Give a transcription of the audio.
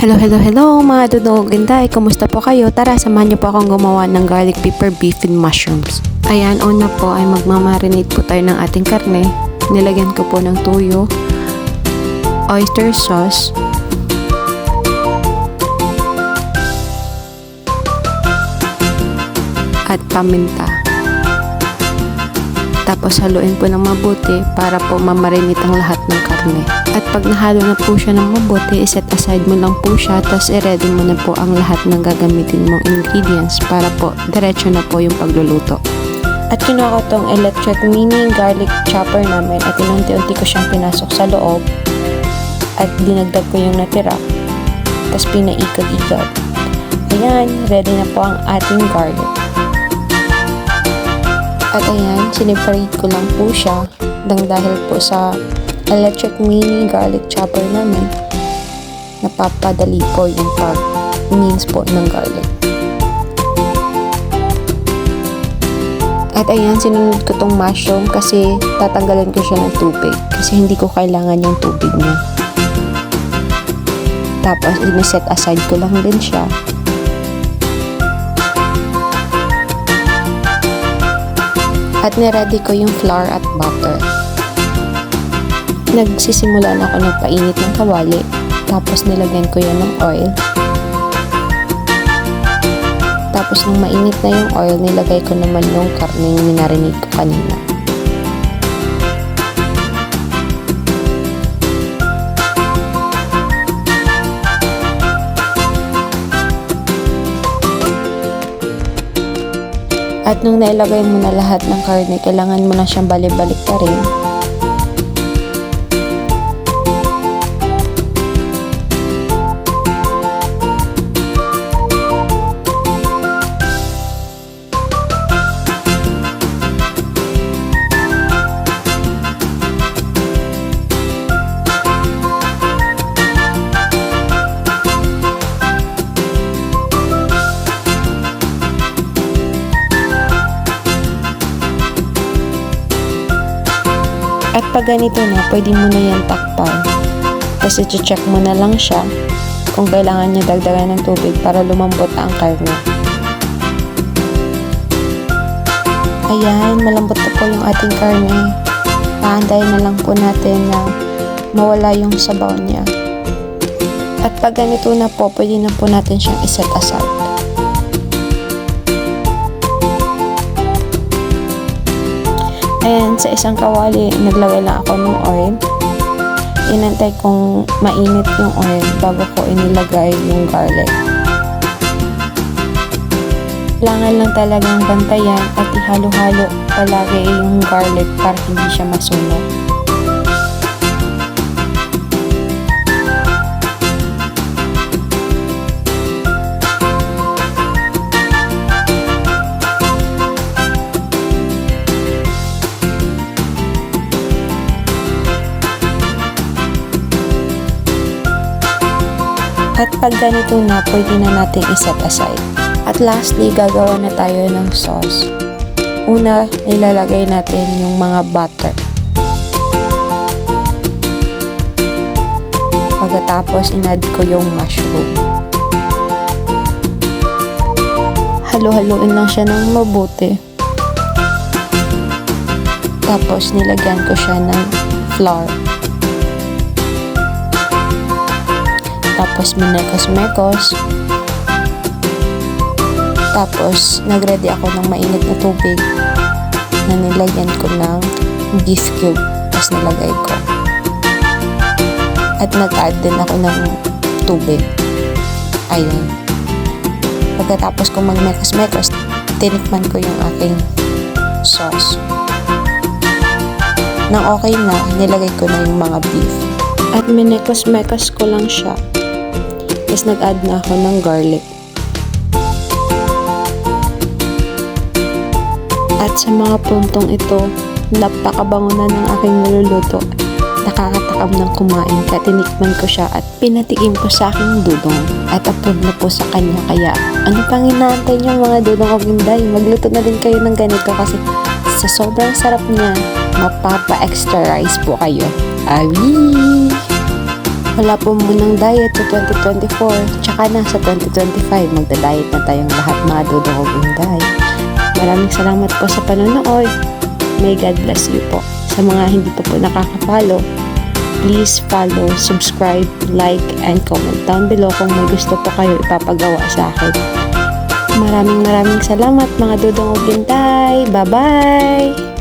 Hello mga dudong ginday, kumusta po kayo? Tara, samahan niyo po akong gumawa ng garlic pepper beef and mushrooms. Ayan, una po ay magmamarinate po tayo ng ating karne. Nilagyan ko po ng tuyo, oyster sauce, at paminta. Tapos haluin po ng mabuti para po mamarinate ang lahat ng karne. At pag nahalo na po siya ng mabuti, iset aside mo lang po siya, tapos i-ready mo na po ang lahat ng gagamitin mong ingredients para po diretso na po yung pagluluto. At kinuha ko tong electric mini garlic chopper namin at inunti-unti ko siyang pinasok sa loob at dinagdag ko yung natira, tapos pinaikot-ikot. Ayan, ready na po ang ating garlic. At ayan, sineparate ko lang po siya dahil po sa electric mini garlic chopper namin, napapadali po yung pag-mince po ng garlic. At ayan, sinunod ko tong mushroom kasi tatanggalan ko siya ng tubig kasi hindi ko kailangan yung tubig niya. Tapos, in-set aside ko lang din siya. At niready ko yung flour at butter. Nagsisimula na ako nagpainit ng kawali. Tapos nilagyan ko yan ng oil. Tapos nung mainit na yung oil, nilagay ko naman yung karneng minarinate ko kanina. At nung nailagay mo na lahat ng karne, kailangan mo na siyang balik-balik ka rin. At pag ganito na, pwede mo na yan takpan. Tapos i-check mo na lang siya kung kailangan niya dagdagan ng tubig para lumambot ang karne. Ayan, malambot na po yung ating karne. Paandayin na lang po natin na mawala yung sabaw niya. At pag ganito na po, pwede na po natin siyang iset aside. Ayan, sa isang kawali, naglagay lang ako ng oil. Inantay kong mainit yung oil bago ko inilagay yung garlic. Kailangan lang talagang bantayan at ihalo-halo palagi yung garlic para hindi siya masunog. At pag ganito na, pwede na natin iset aside. At lastly, gagawa na tayo ng sauce. Una, ilalagay natin yung mga butter. Pagkatapos, inad ko yung mushroom. Halo-haloin lang siya ng mabuti. Tapos, nilagyan ko siya ng flour. Tapos minekos-mekos. Tapos nagready ako ng mainit na tubig na nilagyan ko ng beef cube. Tapos nilagay ko. At nag-add din ako ng tubig. Ayan. Pagkatapos kong magmekos-mekos, tinikman ko yung aking sauce. Nang okay na, nilagay ko na yung mga beef. At minekos-mekos ko lang siya. Tapos nag-add na ako ng garlic. At sa mga puntong ito, napakabango na ng aking niluluto. Nakakatakam ng kumain kaya tinikman ko siya at pinatikim ko sa aking dudong. At approve na po sa kanya, kaya ano pang inaantay niyo mga dudong o ginday? Magluto na din kayo ng ganito kasi sa sobrang sarap niya, mapapa-extra rice po kayo. Awi! Wala po munang diet sa 2024, tsaka na sa 2025, magda-diet na tayong lahat mga dudong uginday. Maraming salamat po sa panonood. May God bless you po. Sa mga hindi pa po nakaka-follow, please follow, subscribe, like, and comment down below kung may gusto po kayo ipapagawa sa akin. Maraming salamat mga dudong uginday. Bye-bye!